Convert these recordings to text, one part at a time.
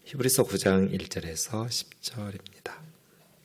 히브리서 9장 1절에서 10절입니다.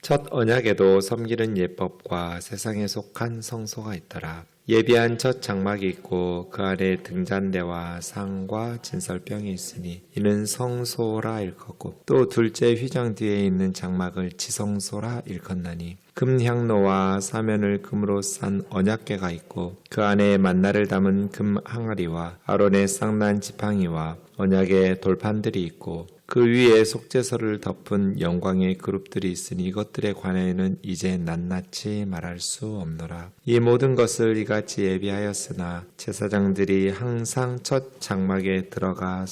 첫 언약에도 섬기는 예법과 세상에 속한 성소가 있더라. 예비한 첫 장막이 있고 그 안에 등잔대와 상과 진설병이 있으니 이는 성소라 일컫고 또 둘째 휘장 뒤에 있는 장막을 지성소라 일컫나니 금향로와 사면을 금으로 싼 언약궤가 있고 그 안에 만나를 담은 금 항아리와 아론의 쌍난 지팡이와 언약의 돌판들이 있고 그 위에 속죄서를 덮은 영광의 그룹들이 있으니 이것들에 관하여는 이제 낱낱이 말할 수 없노라. 이 모든 것을 이같이 예비하였으나 제사장들이 항상 첫 장막에 들어가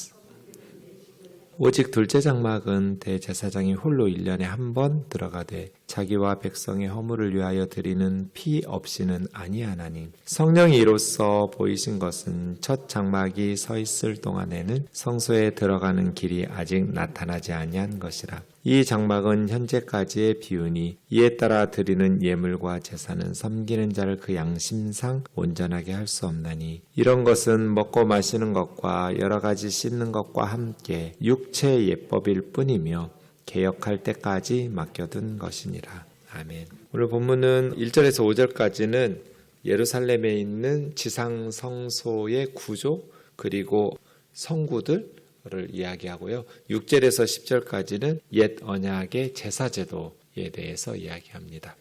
오직 둘째 장막은 대제사장이 홀로 1년에 한 번 들어가되 자기와 백성의 허물을 위하여 드리는 피 없이는 아니하나니 성령이 이로써 보이신 것은 첫 장막이 서 있을 동안에는 성소에 들어가는 길이 아직 나타나지 아니한 것이라. 이 장막은 현재까지의 비유니 이에 따라 드리는 예물과 제사는 섬기는 자를 그 양심상 온전하게 할 수 없나니 이런 것은 먹고 마시는 것과 여러 가지 씻는 것과 함께 육체의 예법일 뿐이며 개혁할 때까지 맡겨둔 것이니라. 아멘. 오늘 본문은 1절에서 5절까지는 예루살렘에 있는 지상 성소의 구조 그리고 성구들을 이야기하고요. 6절에서 10절까지는 옛 언약의 제사제도에 대해서 이야기합니다.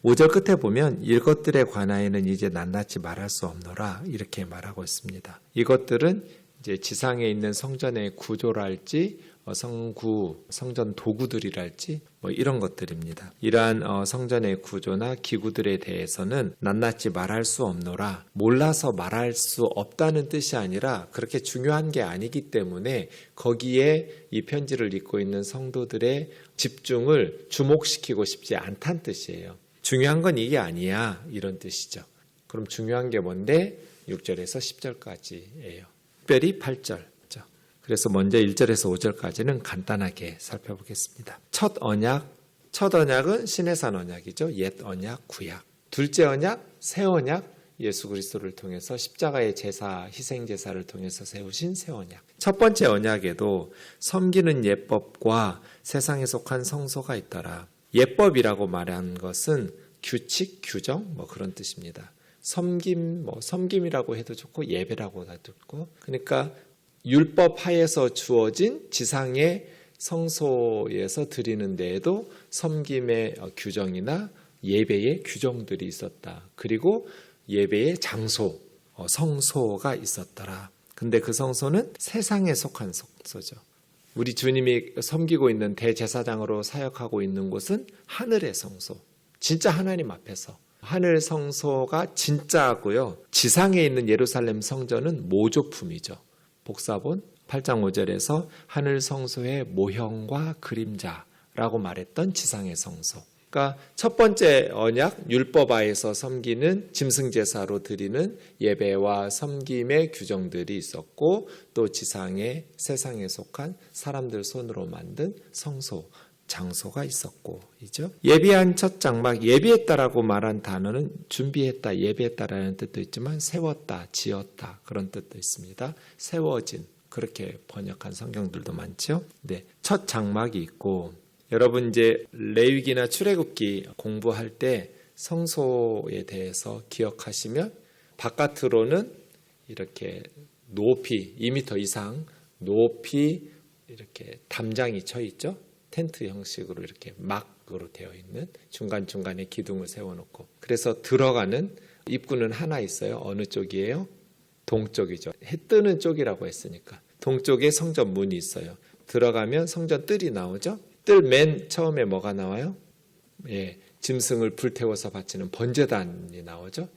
5절 끝에 보면 이것들에 관하여는 이제 낱낱이 말할 수 없노라 이렇게 말하고 있습니다. 이것들은 이제 지상에 있는 성전의 구조랄지 성구, 성전 도구들이랄지 이런 것들입니다. 이러한 성전의 구조나 기구들에 대해서는 낱낱이 말할 수 없노라. 몰라서 말할 수 없다는 뜻이 아니라 그렇게 중요한 게 아니기 때문에 거기에 이 편지를 읽고 있는 성도들의 집중을 주목시키고 싶지 않다는 뜻이에요. 중요한 건 이게 아니야 이런 뜻이죠. 그럼 중요한 게 뭔데? 6절에서 10절까지예요. 특별히 8절. 그래서 먼저 1절에서 5절까지는 간단하게 살펴보겠습니다. 첫 언약은 시내산 언약이죠. 옛 언약, 구약. 둘째 언약, 새 언약, 예수 그리스도를 통해서 십자가의 제사, 희생 제사를 통해서 세우신 새 언약. 첫 번째 언약에도 섬기는 예법과 세상에 속한 성소가 있더라. 예법이라고 말한 것은 규칙, 규정 그런 뜻입니다. 섬김이라고 해도 좋고 예배라고 해도 좋고 그러니까 율법 하에서 주어진 지상의 성소에서 드리는 데에도 섬김의 규정이나 예배의 규정들이 있었다. 그리고 예배의 장소, 성소가 있었더라. 근데 그 성소는 세상에 속한 성소죠. 우리 주님이 섬기고 있는 대제사장으로 사역하고 있는 곳은 하늘의 성소. 진짜 하나님 앞에서. 하늘 성소가 진짜고요. 지상에 있는 예루살렘 성전은 모조품이죠. 복사본 8장 5절에서 하늘 성소의 모형과 그림자라고 말했던 지상의 성소. 그러니까 첫 번째 언약 율법하에서 섬기는 짐승제사로 드리는 예배와 섬김의 규정들이 있었고 또 지상의 세상에 속한 사람들 손으로 만든 성소, 장소가 있었고 이죠. 예비한 첫 장막, 예비했다라고 말한 단어는 준비했다, 예비했다라는 뜻도 있지만 세웠다, 지었다 그런 뜻도 있습니다. 세워진 그렇게 번역한 성경들도 많죠. 네, 첫 장막이 있고 여러분 이제 레위기나 출애굽기 공부할 때 성소에 대해서 기억하시면 바깥으로는 이렇게 높이 2m 이상 높이 이렇게 담장이 쳐 있죠. 텐트 형식으로 이렇게 막으로 되어 있는 중간중간에 기둥을 세워놓고 그래서 들어가는 입구는 하나 있어요. 어느 쪽이에요? 동쪽이죠. 해 뜨는 쪽이라고 했으니까 동쪽에 성전 문이 있어요. 들어가면 성전 뜰이 나오죠. 뜰 맨 처음에 뭐가 나와요? 짐승을 불태워서 바치는 번제단이 나오죠.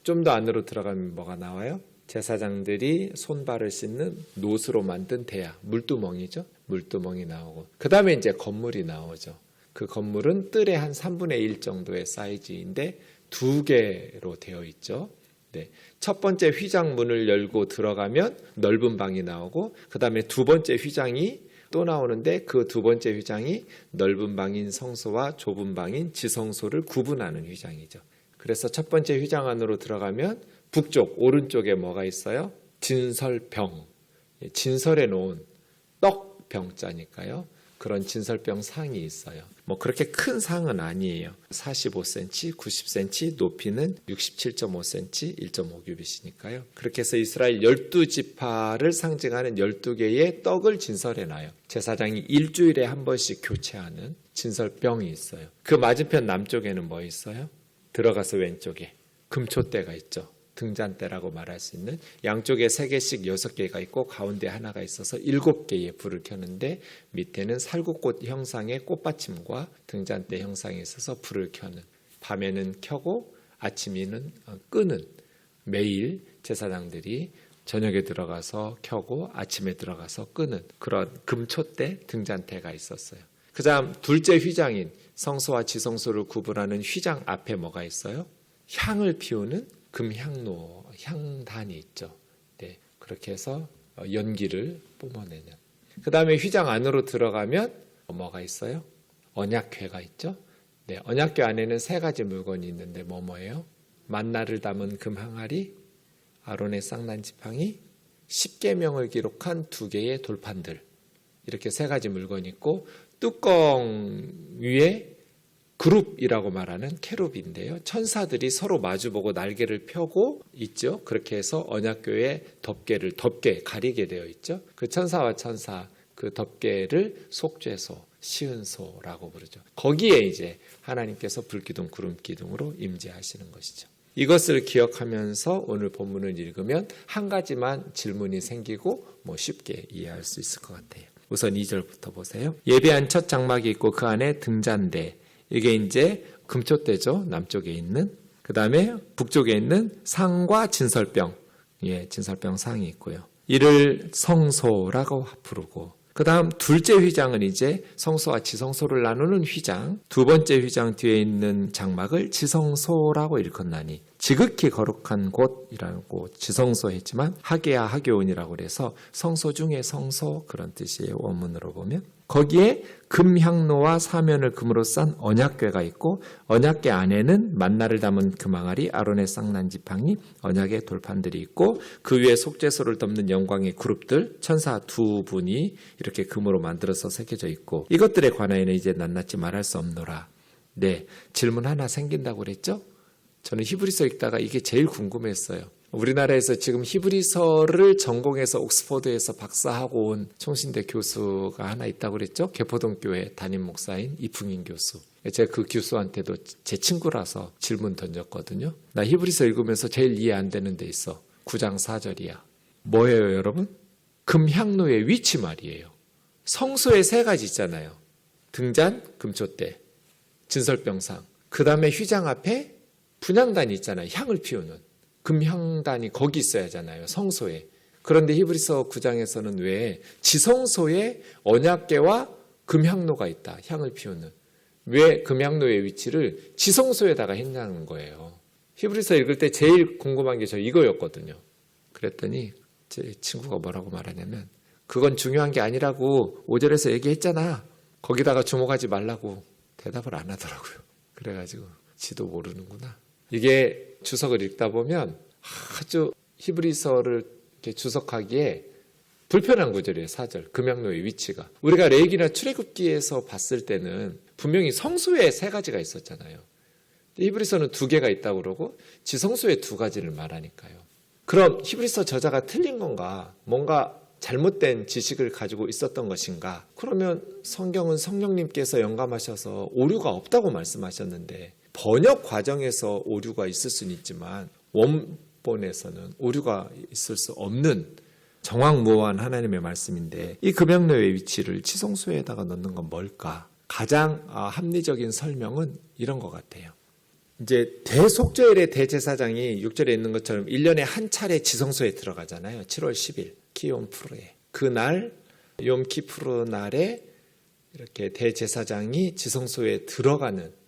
좀 더 안으로 들어가면 뭐가 나와요? 제사장들이 손발을 씻는 노스로 만든 대야, 물두멍이죠. 물두멍이 나오고 그 다음에 이제 건물이 나오죠. 그 건물은 뜰의 한 3분의 1 정도의 사이즈인데 2개로 되어 있죠. 네. 첫 번째 휘장 문을 열고 들어가면 넓은 방이 나오고 그 다음에 두 번째 휘장이 또 나오는데 그 두 번째 휘장이 넓은 방인 성소와 좁은 방인 지성소를 구분하는 휘장이죠. 그래서 첫 번째 휘장 안으로 들어가면 북쪽 오른쪽에 뭐가 있어요? 진설병, 진설해 놓은 떡병자니까요. 그런 진설병 상이 있어요. 뭐 그렇게 큰 상은 아니에요. 45cm, 90cm, 높이는 67.5cm, 1.5규빗이니까요. 그렇게 해서 이스라엘 12지파를 상징하는 12개의 떡을 진설해놔요. 제사장이 일주일에 한 번씩 교체하는 진설병이 있어요. 그 맞은편 남쪽에는 뭐 있어요? 들어가서 왼쪽에 금초대가 있죠. 등잔대라고 말할 수 있는 양쪽에 3개씩 6개가 있고 가운데 하나가 있어서 7개의 불을 켜는데 밑에는 살구꽃 형상의 꽃받침과 등잔대 형상이 있어서 불을 켜는, 밤에는 켜고 아침에는 끄는, 매일 제사장들이 저녁에 들어가서 켜고 아침에 들어가서 끄는 그런 금초대 등잔대가 있었어요. 그 다음 둘째 휘장인 성소와 지성소를 구분하는 휘장 앞에 뭐가 있어요? 향을 피우는 금향로, 향단이 있죠. 네, 그렇게 해서 연기를 뿜어내는. 그 다음에 휘장 안으로 들어가면 뭐가 있어요? 언약궤가 있죠. 네, 언약궤 안에는 3가지 물건이 있는데 뭐예요? 만나를 담은 금항아리, 아론의 쌍난 지팡이, 10계명을 기록한 2개의 돌판들, 이렇게 3가지 물건이 있고 뚜껑 위에 그룹이라고 말하는 캐룹인데요. 천사들이 서로 마주보고 날개를 펴고 있죠. 그렇게 해서 언약궤의 덮개를 덮개 가리게 되어 있죠. 그 천사와 천사 그 덮개를 속죄소, 시은소라고 부르죠. 거기에 이제 하나님께서 불기둥, 구름기둥으로 임재하시는 것이죠. 이것을 기억하면서 오늘 본문을 읽으면 한 가지만 질문이 생기고 쉽게 이해할 수 있을 것 같아요. 우선 2절부터 보세요. 예배한 첫 장막이 있고 그 안에 등잔대, 이게 이제 금초대죠. 남쪽에 있는. 그 다음에 북쪽에 있는 상과 진설병. 진설병 상이 있고요. 이를 성소라고 부르고, 그 다음 둘째 휘장은 이제 성소와 지성소를 나누는 휘장. 두 번째 휘장 뒤에 있는 장막을 지성소라고 일컫나니, 지극히 거룩한 곳이라고 지성소 했지만 하게야 하게온이라고 그래서 성소 중에 성소, 그런 뜻이에요. 원문으로 보면. 거기에 금향로와 사면을 금으로 싼 언약궤가 있고 언약궤 안에는 만나를 담은 금항아리, 아론의 쌍난 지팡이, 언약의 돌판들이 있고 그 위에 속죄소를 덮는 영광의 그룹들, 천사 2분이 이렇게 금으로 만들어서 새겨져 있고, 이것들에 관하여는 이제 낱낱이 말할 수 없노라. 네, 질문 하나 생긴다고 그랬죠? 저는 히브리서 읽다가 이게 제일 궁금했어요. 우리나라에서 지금 히브리서를 전공해서 옥스퍼드에서 박사하고 온 총신대 교수가 하나 있다고 그랬죠? 개포동교회 담임 목사인 이풍인 교수. 제가 그 교수한테도 제 친구라서 질문 던졌거든요. 나 히브리서 읽으면서 제일 이해 안 되는 데 있어. 9장 4절이야. 뭐예요, 여러분? 금향로의 위치 말이에요. 성소에 3가지 있잖아요. 등잔, 금초대, 진설병상. 그 다음에 휘장 앞에 분향단이 있잖아요. 향을 피우는. 금향단이 거기 있어야 하잖아요. 성소에. 그런데 히브리서 9장에서는 왜 지성소에 언약궤와 금향로가 있다. 향을 피우는. 왜 금향로의 위치를 지성소에다가 했냐는 거예요. 히브리서 읽을 때 제일 궁금한 게 저 이거였거든요. 그랬더니 제 친구가 뭐라고 말하냐면, 그건 중요한 게 아니라고 5절에서 얘기했잖아. 거기다가 주목하지 말라고 대답을 안 하더라고요. 그래가지고 지도 모르는구나. 이게 주석을 읽다 보면 아주 히브리서를 이렇게 주석하기에 불편한 구절이에요. 4절. 금향로의 위치가. 우리가 레위기나 출애굽기에서 봤을 때는 분명히 성소에 3가지가 있었잖아요. 히브리서는 2개가 있다고 그러고 지성소에 2가지를 말하니까요. 그럼 히브리서 저자가 틀린 건가? 뭔가 잘못된 지식을 가지고 있었던 것인가? 그러면 성경은 성령님께서 영감하셔서 오류가 없다고 말씀하셨는데, 번역 과정에서 오류가 있을 수는 있지만 원본에서는 오류가 있을 수 없는 정확무어한 하나님의 말씀인데, 이 금향로의 위치를 지성소에다가 넣는 건 뭘까? 가장 합리적인 설명은 이런 것 같아요. 이제 대속죄일의 대제사장이 6절에 있는 것처럼 1년에 한 차례 지성소에 들어가잖아요. 7월 10일 키욤푸르에. 그날 욤키푸르 날에 이렇게 대제사장이 지성소에 들어가는,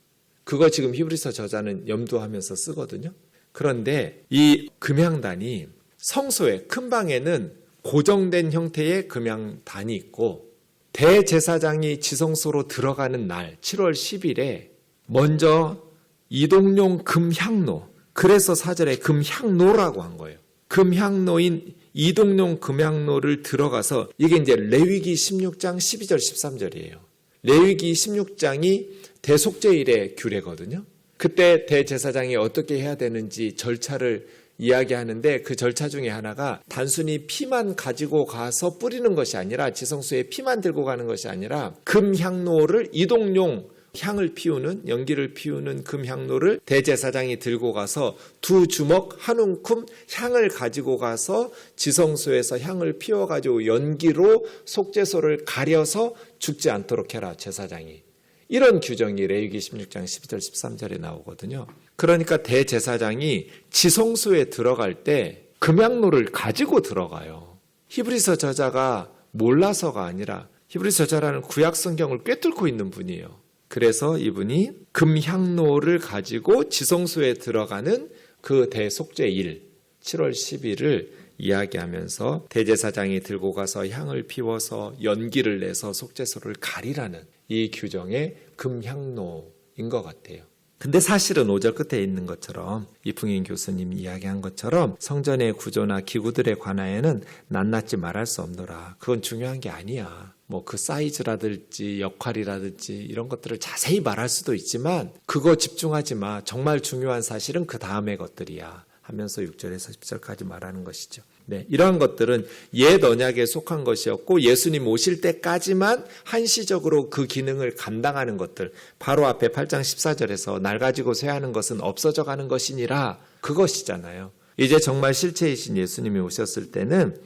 그거 지금 히브리서 저자는 염두하면서 쓰거든요. 그런데 이 금향단이 성소에, 큰 방에는 고정된 형태의 금향단이 있고, 대제사장이 지성소로 들어가는 날 7월 10일에 먼저 이동용 금향로, 그래서 4절에 금향로라고 한 거예요. 금향로인 이동용 금향로를 들어가서 이게 이제 레위기 16장 12절 13절이에요. 레위기 16장이 대속죄일의 규례거든요. 그때 대제사장이 어떻게 해야 되는지 절차를 이야기하는데 그 절차 중에 하나가 단순히 피만 가지고 가서 뿌리는 것이 아니라 지성소에 피만 들고 가는 것이 아니라 금향로를 이동용 향을 피우는 연기를 피우는 금향로를 대제사장이 들고 가서 두 주먹 한 움큼 향을 가지고 가서 지성소에서 향을 피워가지고 연기로 속죄소를 가려서 죽지 않도록 해라 제사장이. 이런 규정이 레위기 16장 12절 13절에 나오거든요. 그러니까 대제사장이 지성소에 들어갈 때 금향로를 가지고 들어가요. 히브리서 저자가 몰라서가 아니라 히브리서 저자라는 구약 성경을 꿰뚫고 있는 분이에요. 그래서 이분이 금향로를 가지고 지성소에 들어가는 그 대속죄일 7월 10일을 이야기하면서 대제사장이 들고 가서 향을 피워서 연기를 내서 속죄소를 가리라는 이 규정의 금향로인 것 같아요. 근데 사실은 5절 끝에 있는 것처럼 이풍인 교수님이 이야기한 것처럼 성전의 구조나 기구들에 관하여는 낱낱이 말할 수 없노라. 그건 중요한 게 아니야. 뭐 그 사이즈라든지 역할이라든지 이런 것들을 자세히 말할 수도 있지만 그거 집중하지 마. 정말 중요한 사실은 그 다음의 것들이야. 하면서 6절에서 10절까지 말하는 것이죠. 네, 이러한 것들은 옛 언약에 속한 것이었고 예수님 오실 때까지만 한시적으로 그 기능을 감당하는 것들, 바로 앞에 8장 14절에서 날 가지고 쇠하는 것은 없어져 가는 것이니라 그것이잖아요. 이제 정말 실체이신 예수님이 오셨을 때는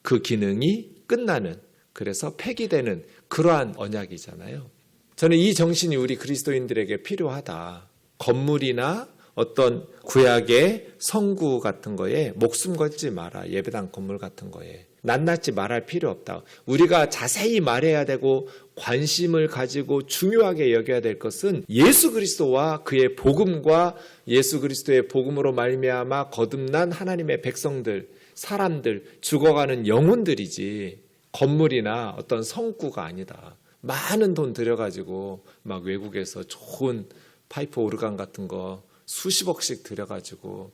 그 기능이 끝나는, 그래서 폐기되는 그러한 언약이잖아요. 저는 이 정신이 우리 그리스도인들에게 필요하다. 건물이나 어떤 구약의 성구 같은 거에 목숨 걸지 마라. 예배당 건물 같은 거에 낱낱이 말할 필요 없다. 우리가 자세히 말해야 되고 관심을 가지고 중요하게 여겨야 될 것은 예수 그리스도와 그의 복음과 예수 그리스도의 복음으로 말미암아 거듭난 하나님의 백성들, 사람들, 죽어가는 영혼들이지 건물이나 어떤 성구가 아니다. 많은 돈 들여가지고 막 외국에서 좋은 파이프 오르간 같은 거 수십억씩 들여가지고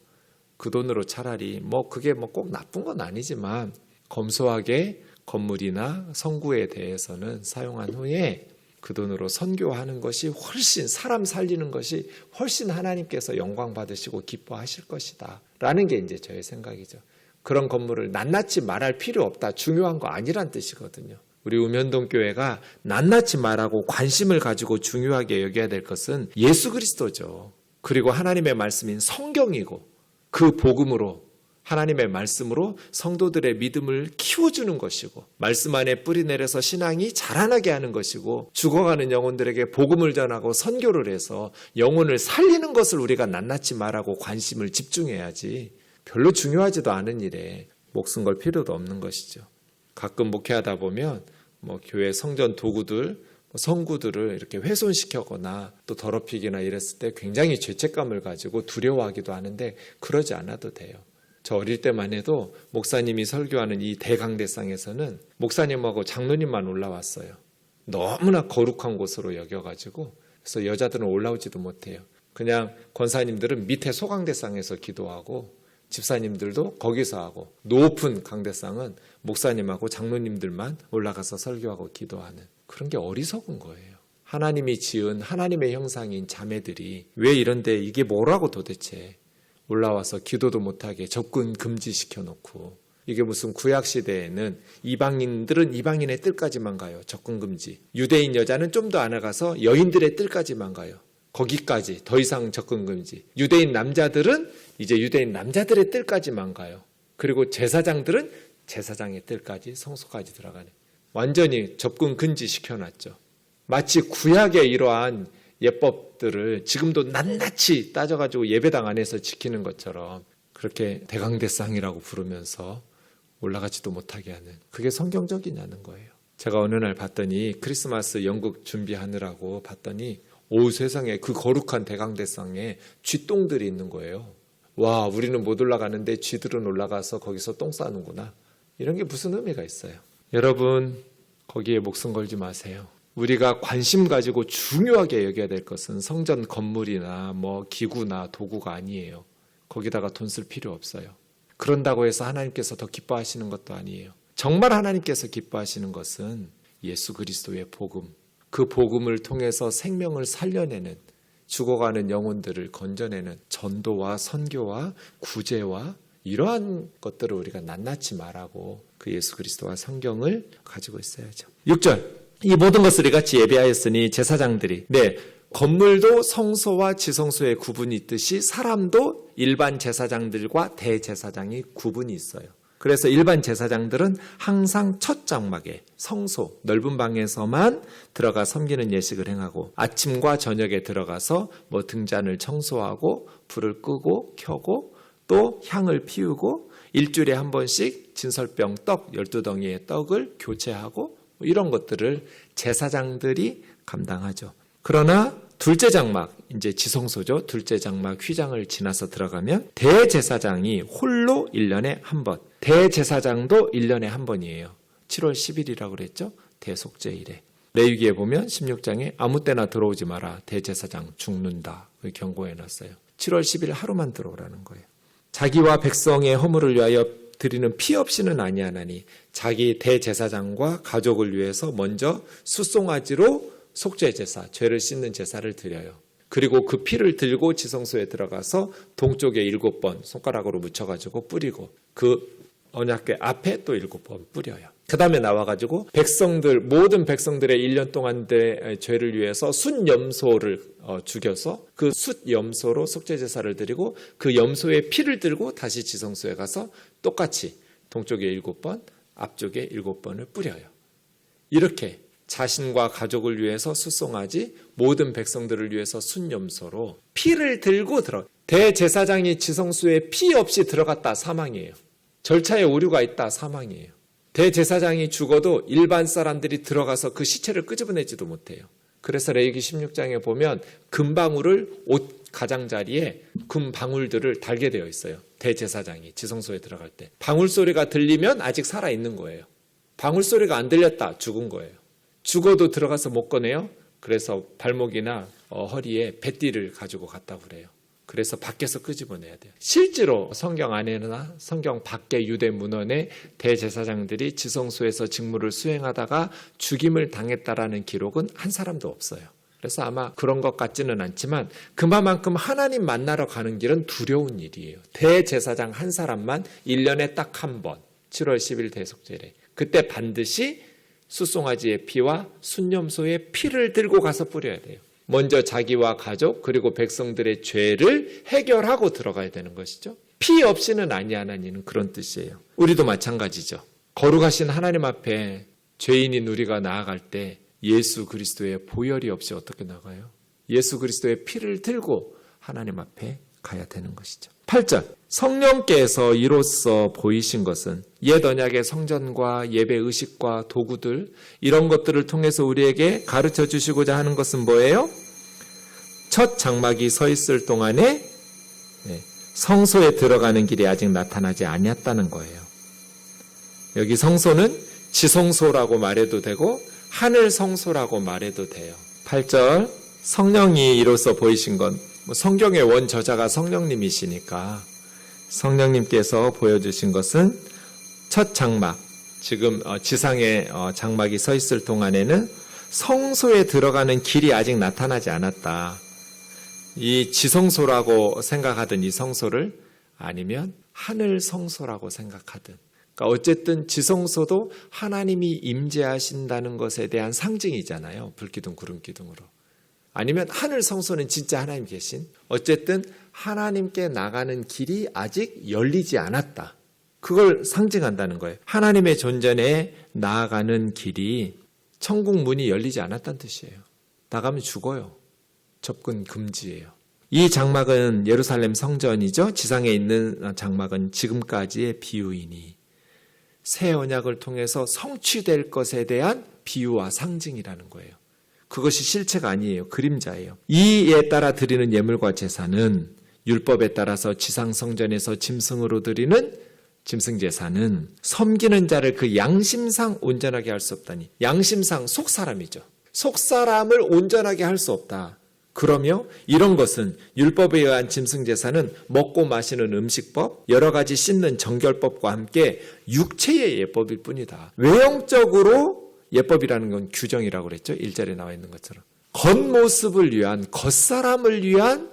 그 돈으로 차라리 그게 꼭 나쁜 건 아니지만 검소하게 건물이나 성구에 대해서는 사용한 후에 그 돈으로 선교하는 것이 훨씬 사람 살리는 것이 훨씬 하나님께서 영광 받으시고 기뻐하실 것이다 라는 게 이제 저의 생각이죠. 그런 건물을 낱낱이 말할 필요 없다. 중요한 거 아니란 뜻이거든요. 우리 우면동 교회가 낱낱이 말하고 관심을 가지고 중요하게 여겨야 될 것은 예수 그리스도죠. 그리고 하나님의 말씀인 성경이고 그 복음으로 하나님의 말씀으로 성도들의 믿음을 키워주는 것이고 말씀 안에 뿌리 내려서 신앙이 자라나게 하는 것이고 죽어가는 영혼들에게 복음을 전하고 선교를 해서 영혼을 살리는 것을 우리가 낱낱이 말하고 관심을 집중해야지 별로 중요하지도 않은 일에 목숨 걸 필요도 없는 것이죠. 가끔 목회하다 보면 교회 성전 도구들 성구들을 이렇게 훼손시키거나 또 더럽히기나 이랬을 때 굉장히 죄책감을 가지고 두려워하기도 하는데 그러지 않아도 돼요. 저 어릴 때만 해도 목사님이 설교하는 이 대강대상에서는 목사님하고 장로님만 올라왔어요. 너무나 거룩한 곳으로 여겨가지고 그래서 여자들은 올라오지도 못해요. 그냥 권사님들은 밑에 소강대상에서 기도하고 집사님들도 거기서 하고 높은 강대상은 목사님하고 장로님들만 올라가서 설교하고 기도하는 그런 게 어리석은 거예요. 하나님이 지은 하나님의 형상인 자매들이 왜 이런데 이게 뭐라고 도대체 올라와서 기도도 못하게 접근 금지시켜 놓고 이게 무슨 구약시대에는 이방인들은 이방인의 뜰까지만 가요. 접근 금지. 유대인 여자는 좀 더 안 나가서 여인들의 뜰까지만 가요. 거기까지 더 이상 접근 금지. 유대인 남자들은 이제 유대인 남자들의 뜰까지만 가요. 그리고 제사장들은 제사장의 뜰까지 성소까지 들어가네. 완전히 접근 금지 시켜놨죠. 마치 구약의 이러한 예법들을 지금도 낱낱이 따져가지고 예배당 안에서 지키는 것처럼 그렇게 대강대상이라고 부르면서 올라가지도 못하게 하는 그게 성경적이냐는 거예요. 제가 어느 날 봤더니 크리스마스 연극 준비하느라고 봤더니 오 세상에 그 거룩한 대강대상에 쥐똥들이 있는 거예요. 와, 우리는 못 올라가는데 쥐들은 올라가서 거기서 똥 싸는구나. 이런 게 무슨 의미가 있어요? 여러분 거기에 목숨 걸지 마세요. 우리가 관심 가지고 중요하게 여겨야 될 것은 성전 건물이나 기구나 도구가 아니에요. 거기다가 돈 쓸 필요 없어요. 그런다고 해서 하나님께서 더 기뻐하시는 것도 아니에요. 정말 하나님께서 기뻐하시는 것은 예수 그리스도의 복음, 그 복음을 통해서 생명을 살려내는, 죽어가는 영혼들을 건져내는 전도와 선교와 구제와 이러한 것들을 우리가 낱낱이 말하고 그 예수 그리스도와 성경을 가지고 있어야죠. 6절, 이 모든 것을 이같이 예비하였으니 제사장들이, 건물도 성소와 지성소의 구분이 있듯이 사람도 일반 제사장들과 대제사장이 구분이 있어요. 그래서 일반 제사장들은 항상 첫 장막에 성소 넓은 방에서만 들어가 섬기는 예식을 행하고, 아침과 저녁에 들어가서 등잔을 청소하고 불을 끄고 켜고 또 향을 피우고 일주일에 한 번씩 진설병 떡 12덩이의 떡을 교체하고 이런 것들을 제사장들이 감당하죠. 그러나 둘째 장막, 이제 지성소죠. 둘째 장막 휘장을 지나서 들어가면 대제사장이 홀로 1년에 한 번, 대제사장도 1년에 한 번이에요. 7월 10일이라고 그랬죠. 대속죄일에. 레위기에 보면 16장에 아무 때나 들어오지 마라. 대제사장 죽는다. 경고해놨어요. 7월 10일 하루만 들어오라는 거예요. 자기와 백성의 허물을 위하여 드리는 피 없이는 아니하나니, 자기 대제사장과 가족을 위해서 먼저 숫송아지로 속죄제사, 죄를 씻는 제사를 드려요. 그리고 그 피를 들고 지성소에 들어가서 동쪽에 7번 손가락으로 묻혀가지고 뿌리고 그 언약궤 앞에 또 7번 뿌려요. 그 다음에 나와가지고 백성들, 모든 백성들의 1년 동안의 죄를 위해서 숫염소를 죽여서 그 숫염소로 속죄제사를 드리고 그 염소의 피를 들고 다시 지성소에 가서 똑같이 동쪽에 7번, 앞쪽에 7번을 뿌려요. 이렇게 자신과 가족을 위해서 숫송아지, 모든 백성들을 위해서 숫염소로 피를 들고 대제사장이 지성소에 피 없이 들어갔다 사망이에요. 절차에 오류가 있다 사망이에요. 대제사장이 죽어도 일반 사람들이 들어가서 그 시체를 끄집어내지도 못해요. 그래서 레위기 16장에 보면 금방울을 옷 가장자리에 금방울들을 달게 되어 있어요. 대제사장이 지성소에 들어갈 때 방울 소리가 들리면 아직 살아있는 거예요. 방울 소리가 안 들렸다 죽은 거예요. 죽어도 들어가서 못 꺼내요. 그래서 발목이나 허리에 배띠를 가지고 갔다고 그래요. 그래서 밖에서 끄집어내야 돼요. 실제로 성경 안에나 성경 밖의 유대 문헌에 대제사장들이 지성소에서 직무를 수행하다가 죽임을 당했다라는 기록은 한 사람도 없어요. 그래서 아마 그런 것 같지는 않지만 그만큼 하나님 만나러 가는 길은 두려운 일이에요. 대제사장 한 사람만 1년에 딱 한 번, 7월 10일 대속죄래. 그때 반드시 숫송아지의 피와 숫염소의 피를 들고 가서 뿌려야 돼요. 먼저 자기와 가족 그리고 백성들의 죄를 해결하고 들어가야 되는 것이죠. 피 없이는 아니하나니는 그런 뜻이에요. 우리도 마찬가지죠. 거룩하신 하나님 앞에 죄인인 우리가 나아갈 때 예수 그리스도의 보혈이 없이 어떻게 나가요? 예수 그리스도의 피를 들고 하나님 앞에 가야 되는 것이죠. 8절, 성령께서 이로써 보이신 것은 옛 언약의 성전과 예배 의식과 도구들 이런 것들을 통해서 우리에게 가르쳐 주시고자 하는 것은 뭐예요? 첫 장막이 서 있을 동안에 성소에 들어가는 길이 아직 나타나지 아니었다는 거예요. 여기 성소는 지성소라고 말해도 되고 하늘 성소라고 말해도 돼요. 8절, 성령이 이로써 보이신 건 성경의 원저자가 성령님이시니까 성령님께서 보여주신 것은 첫 장막, 지금 지상에 장막이 서 있을 동안에는 성소에 들어가는 길이 아직 나타나지 않았다. 이 지성소라고 생각하든 이 성소를 아니면 하늘 성소라고 생각하든, 그러니까 어쨌든 지성소도 하나님이 임재하신다는 것에 대한 상징이잖아요. 불기둥 구름기둥으로. 아니면 하늘 성소는 진짜 하나님 계신, 어쨌든 하나님께 나가는 길이 아직 열리지 않았다. 그걸 상징한다는 거예요. 하나님의 존전에 나아가는 길이, 천국 문이 열리지 않았다는 뜻이에요. 나가면 죽어요. 접근 금지예요. 이 장막은 예루살렘 성전이죠. 지상에 있는 장막은 지금까지의 비유이니 새 언약을 통해서 성취될 것에 대한 비유와 상징이라는 거예요. 그것이 실체가 아니에요. 그림자예요. 이에 따라 드리는 예물과 제사는, 율법에 따라서 지상성전에서 짐승으로 드리는 짐승제사는 섬기는 자를 그 양심상 온전하게 할 수 없다니. 양심상 속사람이죠. 속사람을 온전하게 할 수 없다. 그러며 이런 것은 율법에 의한 짐승제사는 먹고 마시는 음식법, 여러 가지 씻는 정결법과 함께 육체의 예법일 뿐이다. 외형적으로 예법이라는 건 규정이라고 그랬죠. 1절에 나와 있는 것처럼. 겉모습을 위한, 겉사람을 위한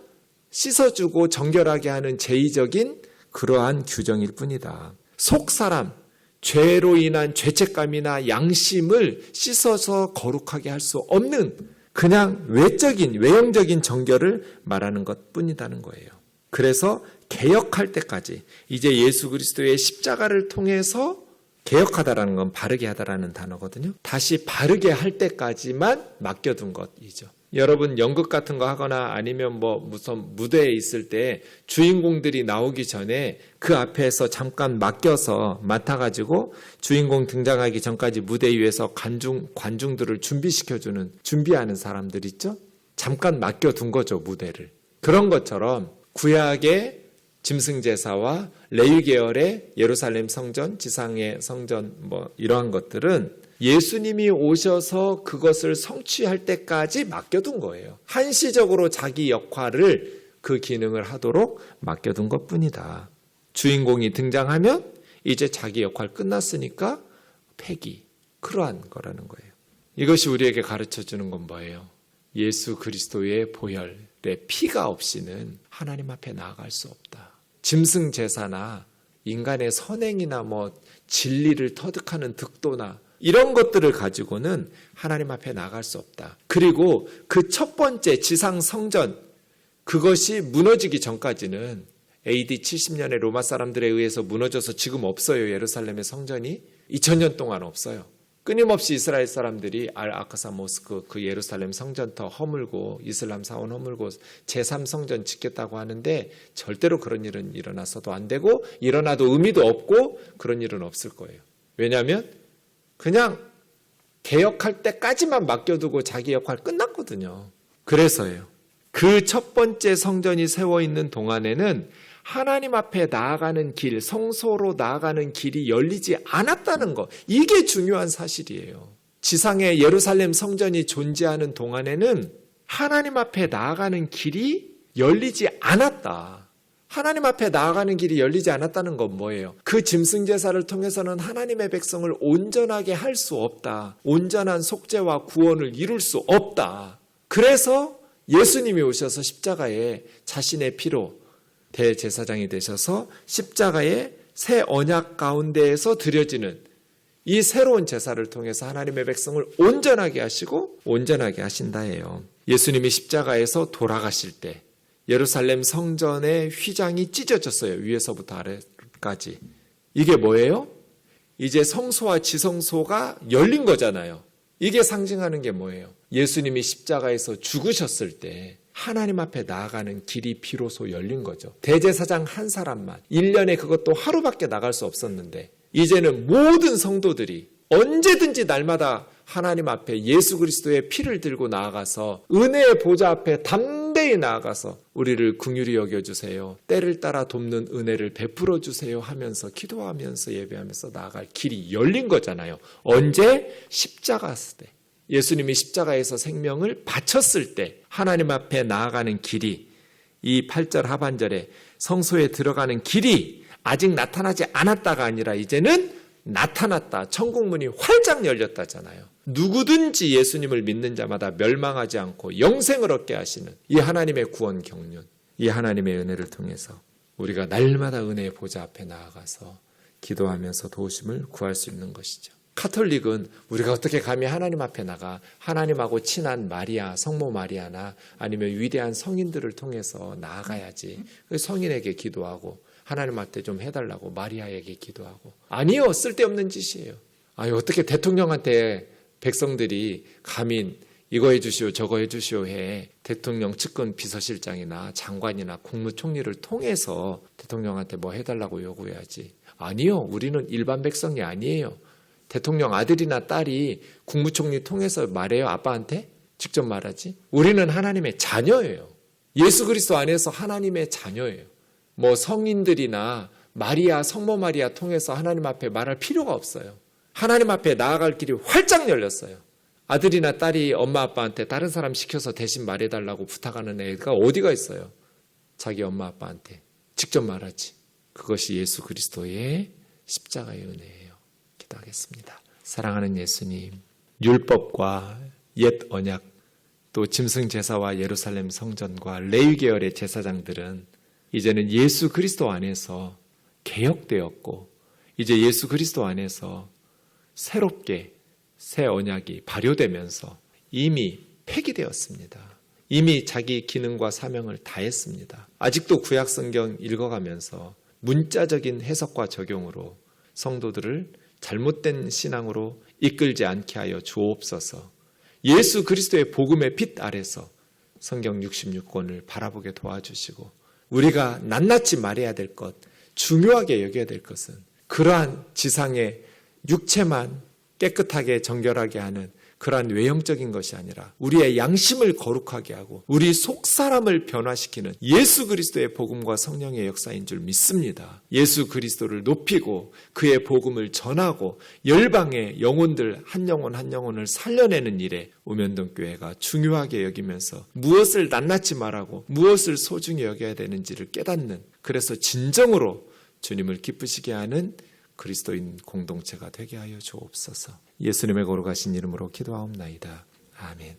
씻어주고 정결하게 하는 제의적인 그러한 규정일 뿐이다. 속사람, 죄로 인한 죄책감이나 양심을 씻어서 거룩하게 할 수 없는 그냥 외형적인 정결을 말하는 것뿐이라는 거예요. 그래서 개혁할 때까지 이제 예수 그리스도의 십자가를 통해서 개혁하다라는 건 바르게 하다라는 단어거든요. 다시 바르게 할 때까지만 맡겨둔 것이죠. 여러분 연극 같은 거 하거나 아니면 무슨 무대에 있을 때 주인공들이 나오기 전에 그 앞에서 잠깐 맡아가지고 주인공 등장하기 전까지 무대 위에서 관중들을 준비하는 사람들 있죠? 잠깐 맡겨둔 거죠, 무대를. 그런 것처럼 구약의 짐승제사와 레위 계열의 예루살렘 성전, 지상의 성전 이러한 것들은 예수님이 오셔서 그것을 성취할 때까지 맡겨둔 거예요. 한시적으로 자기 역할을 그 기능을 하도록 맡겨둔 것뿐이다. 주인공이 등장하면 이제 자기 역할 끝났으니까 폐기, 그러한 거라는 거예요. 이것이 우리에게 가르쳐주는 건 뭐예요? 예수 그리스도의 보혈의 피가 없이는 하나님 앞에 나아갈 수 없다. 짐승 제사나 인간의 선행이나 진리를 터득하는 득도나 이런 것들을 가지고는 하나님 앞에 나갈 수 없다. 그리고 그 첫 번째 지상 성전, 그것이 무너지기 전까지는 AD 70년에 로마 사람들에 의해서 무너져서 지금 없어요. 예루살렘의 성전이 2000년 동안 없어요. 끊임없이 이스라엘 사람들이 알아크사 모스크, 그 예루살렘 성전터 허물고 이슬람 사원 허물고 제3성전 짓겠다고 하는데 절대로 그런 일은 일어나서도 안 되고 일어나도 의미도 없고 그런 일은 없을 거예요. 왜냐하면 그냥 개혁할 때까지만 맡겨두고 자기 역할 끝났거든요. 그래서예요. 그 첫 번째 성전이 세워있는 동안에는 하나님 앞에 나아가는 길, 성소로 나아가는 길이 열리지 않았다는 것, 이게 중요한 사실이에요. 지상의 예루살렘 성전이 존재하는 동안에는 하나님 앞에 나아가는 길이 열리지 않았다. 하나님 앞에 나아가는 길이 열리지 않았다는 건 뭐예요? 그 짐승제사를 통해서는 하나님의 백성을 온전하게 할 수 없다. 온전한 속죄와 구원을 이룰 수 없다. 그래서 예수님이 오셔서 십자가에 자신의 피로 대제사장이 되셔서 십자가의 새 언약 가운데에서 드려지는 이 새로운 제사를 통해서 하나님의 백성을 온전하게 하시고 온전하게 하신다예요. 예수님이 십자가에서 돌아가실 때 예루살렘 성전의 휘장이 찢어졌어요. 위에서부터 아래까지. 이게 뭐예요? 이제 성소와 지성소가 열린 거잖아요. 이게 상징하는 게 뭐예요? 예수님이 십자가에서 죽으셨을 때 하나님 앞에 나아가는 길이 비로소 열린 거죠. 대제사장 한 사람만 1년에 그것도 하루밖에 나갈 수 없었는데 이제는 모든 성도들이 언제든지 날마다 하나님 앞에 예수 그리스도의 피를 들고 나아가서 은혜의 보좌 앞에 담대히 나아가서 우리를 긍휼히 여겨주세요. 때를 따라 돕는 은혜를 베풀어 주세요 하면서 기도하면서 예배하면서 나아갈 길이 열린 거잖아요. 언제? 십자가 때. 예수님이 십자가에서 생명을 바쳤을 때 하나님 앞에 나아가는 길이 이 8절 하반절에 성소에 들어가는 길이 아직 나타나지 않았다가 아니라 이제는 나타났다. 천국문이 활짝 열렸다잖아요. 누구든지 예수님을 믿는 자마다 멸망하지 않고 영생을 얻게 하시는 이 하나님의 구원 경륜, 이 하나님의 은혜를 통해서 우리가 날마다 은혜의 보좌 앞에 나아가서 기도하면서 도우심을 구할 수 있는 것이죠. 카톨릭은 우리가 어떻게 감히 하나님 앞에 나가 하나님하고 친한 마리아, 성모 마리아나 아니면 위대한 성인들을 통해서 나아가야지. 성인에게 기도하고 하나님 앞에 좀 해달라고 마리아에게 기도하고. 아니요, 쓸데없는 짓이에요. 아니, 어떻게 대통령한테 백성들이 감히 이거 해주시오 저거 해주시오 해. 대통령 측근 비서실장이나 장관이나 국무총리를 통해서 대통령한테 뭐 해달라고 요구해야지. 아니요, 우리는 일반 백성이 아니에요. 대통령 아들이나 딸이 국무총리 통해서 말해요? 아빠한테? 직접 말하지? 우리는 하나님의 자녀예요. 예수 그리스도 안에서 하나님의 자녀예요. 뭐 성인들이나 마리아, 성모 마리아 통해서 하나님 앞에 말할 필요가 없어요. 하나님 앞에 나아갈 길이 활짝 열렸어요. 아들이나 딸이 엄마 아빠한테 다른 사람 시켜서 대신 말해달라고 부탁하는 애가 어디가 있어요? 자기 엄마 아빠한테 직접 말하지. 그것이 예수 그리스도의 십자가의 은혜예요. 기도하겠습니다. 사랑하는 예수님, 율법과 옛 언약, 또 짐승 제사와 예루살렘 성전과 레위 계열의 제사장들은 이제는 예수 그리스도 안에서 개혁되었고, 이제 예수 그리스도 안에서 새롭게 새 언약이 발효되면서 이미 폐기되었습니다. 이미 자기 기능과 사명을 다했습니다. 아직도 구약 성경 읽어가면서 문자적인 해석과 적용으로 성도들을 잘못된 신앙으로 이끌지 않게 하여 주옵소서. 예수 그리스도의 복음의 빛 아래서 성경 66권을 바라보게 도와주시고, 우리가 낱낱이 말해야 될 것, 중요하게 여겨야 될 것은 그러한 지상의 육체만 깨끗하게 정결하게 하는 그러한 외형적인 것이 아니라 우리의 양심을 거룩하게 하고 우리 속사람을 변화시키는 예수 그리스도의 복음과 성령의 역사인 줄 믿습니다. 예수 그리스도를 높이고 그의 복음을 전하고 열방의 영혼들 한 영혼 한 영혼을 살려내는 일에 우면동교회가 중요하게 여기면서 무엇을 낱낱이 말하고 무엇을 소중히 여겨야 되는지를 깨닫는, 그래서 진정으로 주님을 기쁘시게 하는 그리스도인 공동체가 되게 하여 주옵소서. 예수님의 거룩하신 이름으로 기도하옵나이다. 아멘.